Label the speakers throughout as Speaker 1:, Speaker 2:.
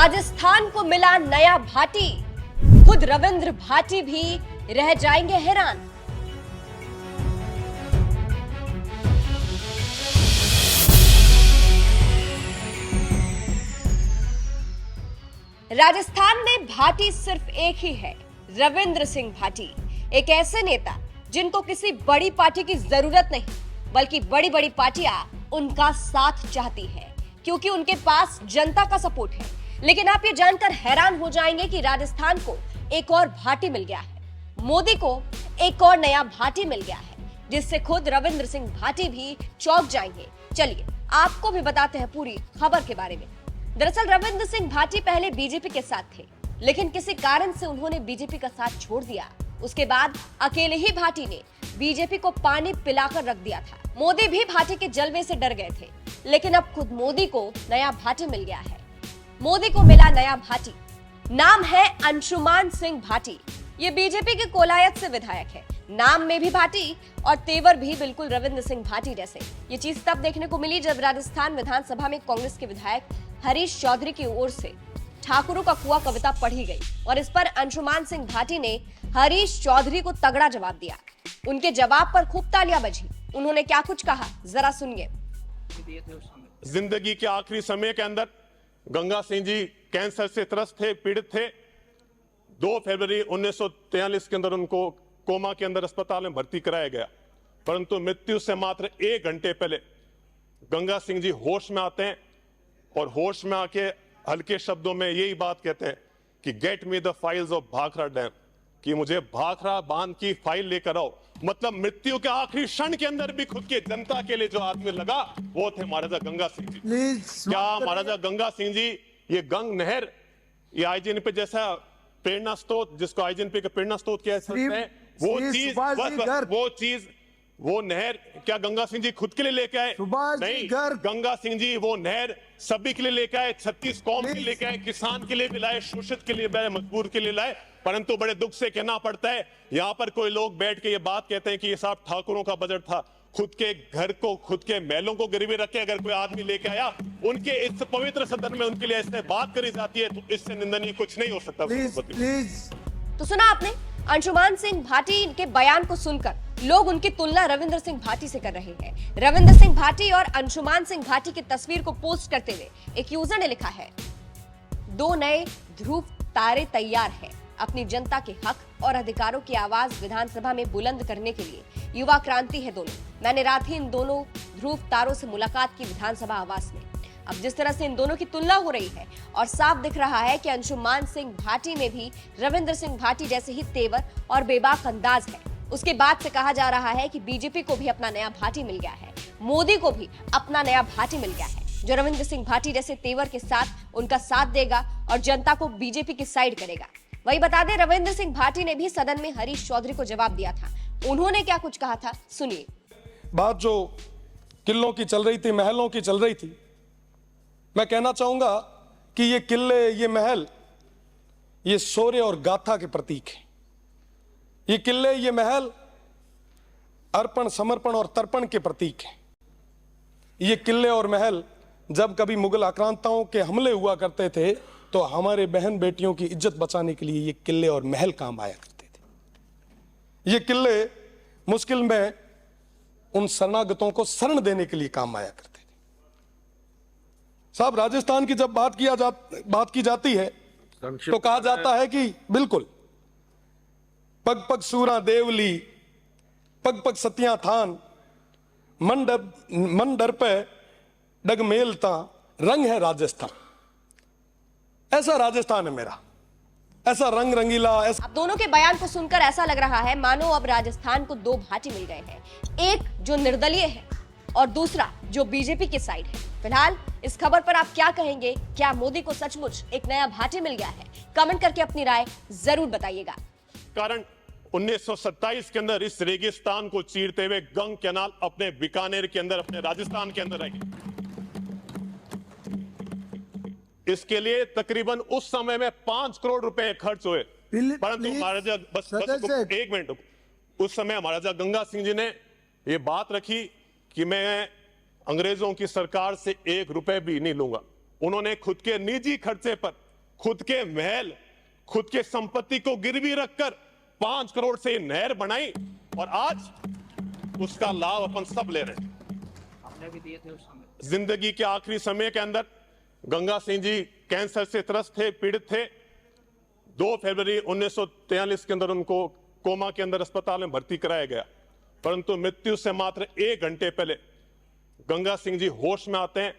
Speaker 1: राजस्थान को मिला नया भाटी, खुद रविंद्र भाटी भी रह जाएंगे हैरान। राजस्थान में भाटी सिर्फ एक ही है, रविंद्र सिंह भाटी। एक ऐसे नेता जिनको किसी बड़ी पार्टी की जरूरत नहीं, बल्कि बड़ी बड़ी पार्टियां उनका साथ चाहती है, क्योंकि उनके पास जनता का सपोर्ट है। लेकिन आप ये जानकर हैरान हो जाएंगे कि राजस्थान को एक और भाटी मिल गया है। मोदी को एक और नया भाटी मिल गया है, जिससे खुद रविंद्र सिंह भाटी भी चौंक जाएंगे। चलिए आपको भी बताते हैं पूरी खबर के बारे में। दरअसल रविंद्र सिंह भाटी पहले बीजेपी के साथ थे, लेकिन किसी कारण से उन्होंने बीजेपी का साथ छोड़ दिया। उसके बाद अकेले ही भाटी ने बीजेपी को पानी पिलाकर रख दिया था। मोदी भी भाटी के जलवे से डर गए थे, लेकिन अब खुद मोदी को नया भाटी मिल गया है। मोदी को मिला नया भाटी, नाम है अंशुमान सिंह भाटी। ये बीजेपी के कोलायत से विधायक है। नाम में भी भाटी और तेवर भी बिल्कुल रविंद्र सिंह भाटी जैसे। ये चीज तब देखने को मिली जब राजस्थान विधानसभा में कांग्रेस के विधायक हरीश चौधरी की ओर से ठाकुरों का कुआं कविता पढ़ी गई और इस पर अंशुमान सिंह भाटी ने हरीश चौधरी को तगड़ा जवाब दिया। उनके जवाब पर खूब तालियां बजी। उन्होंने क्या कुछ कहा, जरा सुनिए।
Speaker 2: जिंदगी के आखिरी समय के अंदर गंगा सिंह जी कैंसर से त्रस्त थे, पीड़ित थे। 2 फरवरी 1943 के अंदर उनको कोमा के अंदर अस्पताल में भर्ती कराया गया, परंतु मृत्यु से मात्र 1 घंटे पहले गंगा सिंह जी होश में आते हैं और होश में आके हल्के शब्दों में यही बात कहते हैं कि get me the files of Bhakra dam, कि मुझे भाखड़ा बांध की फाइल लेकर आओ। मतलब मृत्यु के आखिरी क्षण के अंदर भी खुद के जनता के लिए जो आदमी लगा वो थे महाराजा गंगा सिंह जी। क्या महाराजा गंगा सिंह जी ये गंग नहर, ये आईजीएनपी जैसा प्रेरणा स्रोत, जिसको आईजीएनपी का प्रेरणा स्रोत कह सकते हैं, वो चीज वो नहर क्या गंगा सिंह जी खुद के लिए लेके आए? नहीं, गंगा सिंह जी वो नहर सभी के लिए लेके आए, 36 कौम के लिए लेके आए, किसान के लिए भी लाए, शोषित के लिए लाए, मजबूर के लिए लाए। परंतु बड़े दुख से कहना पड़ता है, यहाँ पर कोई लोग बैठ के ये बात कहते हैं कि ये साहब ठाकुरों का बजट था। खुद के घर को, खुद के महलों को गिरवी रख के अगर कोई आदमी लेके आया, उनके इस पवित्र सदन में उनके लिए ऐसे बात करी जाती है, तो इससे निंदनीय कुछ नहीं हो सकता।
Speaker 1: तो सुना आपने, अंशुमान सिंह भाटी के बयान को सुनकर लोग उनकी तुलना रविंद्र सिंह भाटी से कर रहे हैं। रविंद्र सिंह भाटी और अंशुमान सिंह भाटी की तस्वीर को पोस्ट करते हुए एक यूजर ने लिखा है, 2 नए ध्रुव तारे तैयार हैं अपनी जनता के हक और अधिकारों की आवाज विधानसभा में बुलंद करने के लिए। युवा क्रांति है दोनों। मैंने रात ही इन दोनों ध्रुव तारों से मुलाकात की विधानसभा आवास में। अब जिस तरह से इन दोनों की तुलना हो रही है और साफ दिख रहा है कि अंशुमान सिंह भाटी में भी रविंद्र सिंह भाटी जैसे ही तेवर और बेबाक अंदाज है। उसके बाद से कहा जा रहा है कि बीजेपी को भी अपना नया भाटी मिल गया है, मोदी को भी अपना नया भाटी मिल गया है, जो रविंद्र सिंह भाटी जैसे तेवर के साथ उनका साथ देगा और जनता को बीजेपी की साइड करेगा। वही बता दें, रविंद्र सिंह भाटी ने भी सदन में हरीश चौधरी को जवाब दिया था। उन्होंने क्या कुछ कहा था, सुनिए।
Speaker 3: बात जो किलों की चल रही थी, महलों की चल रही थी, मैं कहना चाहूंगा कि ये किले, ये महल, ये शौर्य और गाथा के प्रतीक हैं। ये किले, ये महल अर्पण, समर्पण और तर्पण के प्रतीक हैं। ये किले और महल जब कभी मुगल आक्रांताओं के हमले हुआ करते थे, तो हमारे बहन बेटियों की इज्जत बचाने के लिए ये किले और महल काम आया करते थे। ये किले मुश्किल में उन शरणागतों को शरण देने के लिए काम आया करते थे। साहब, राजस्थान की जब बात की जाती है तो कहा जाता है कि बिल्कुल पग पग सूरा देवली, पग पग सतिया थान, मन डर पे डग मेलता, रंग है राजस्थान। ऐसा राजस्थान है मेरा, ऐसा रंग रंगीला।
Speaker 1: अब दोनों के बयान को सुनकर ऐसा लग रहा है मानो अब राजस्थान को 2 भाटी मिल गए हैं, एक जो निर्दलीय है और दूसरा जो बीजेपी की साइड है। फिलहाल इस खबर पर आप क्या कहेंगे? क्या मोदी को सचमुच एक नया भाटी मिल गया है? कमेंट करके अपनी राय जरूर बताइएगा।
Speaker 2: कारण 1927 के अंदर इस रेगिस्तान को चीरते हुए गंग कैनाल अपने बीकानेर के अंदर, अपने राजस्थान के अंदर आई। इसके लिए तकरीबन उस समय में 5 करोड़ रुपए खर्च हुए, परंतु महाराजा बस 1 मिनट, उस समय महाराजा गंगा सिंह जी ने यह बात रखी कि मैं अंग्रेजों की सरकार से 1 रुपए भी नहीं लूंगा। उन्होंने खुद के निजी खर्चे पर खुद के महल, खुद के संपत्ति को गिरवी रखकर 5 करोड़ से नहर बनाई और आज उसका लाभ अपन सब ले रहे हैं।
Speaker 4: हमने भी दिए थे उस समय।
Speaker 2: जिंदगी के आखिरी समय के अंदर गंगा सिंह जी कैंसर से त्रस्त थे, पीड़ित थे। 2 फरवरी 1943 के अंदर उनको कोमा के अंदर अस्पताल में भर्ती कराया गया, परंतु मृत्यु से मात्र 1 घंटे पहले गंगा सिंह जी होश में आते हैं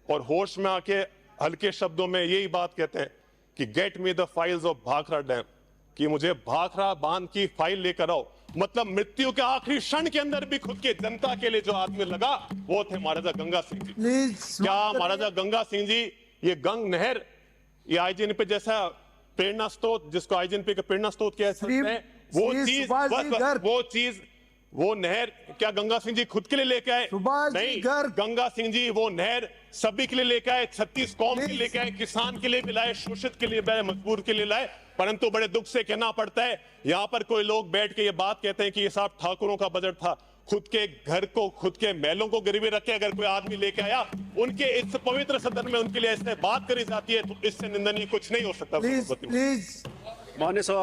Speaker 2: और होश में आके हल्के शब्दों में यही बात कहते हैं कि get me the files of Bhakra dam, कि मुझे भाखड़ा बांध की फाइल लेकर आओ। मतलब मृत्यु के आखिरी क्षण के अंदर भी खुद के जनता के लिए जो आदमी लगा वो थे महाराजा गंगा सिंह जी। क्या महाराजा गंगा सिंह जी ये गंग नहर, ये आईजीएनपी जैसा प्रेरणा स्रोत, जिसको आईजीएनपी का प्रेरणा स्रोत कह सकते हैं, वो नहर क्या गंगा सिंह जी खुद के लिए लेके आए? नहीं, गंगा सिंह जी वो नहर सभी के लिए लेके आए, 36 कौम के लिए लेके आए, किसान के लिए भी लाए, शोषित के लिए लाए, मजबूर के लिए लाए। परंतु बड़े दुख से कहना पड़ता है, यहाँ पर कोई लोग बैठ के ये बात कहते हैं कि ये साहब ठाकुरों का बजट था। खुद के घर को, खुद के महलों को गिरवी रख के अगर कोई आदमी लेके आया, उनके इस पवित्र सदन में उनके लिए ऐसे बात करी जाती है, तो इससे निंदनीय कुछ नहीं हो सकता।
Speaker 5: प्लीज
Speaker 4: माननीय सभा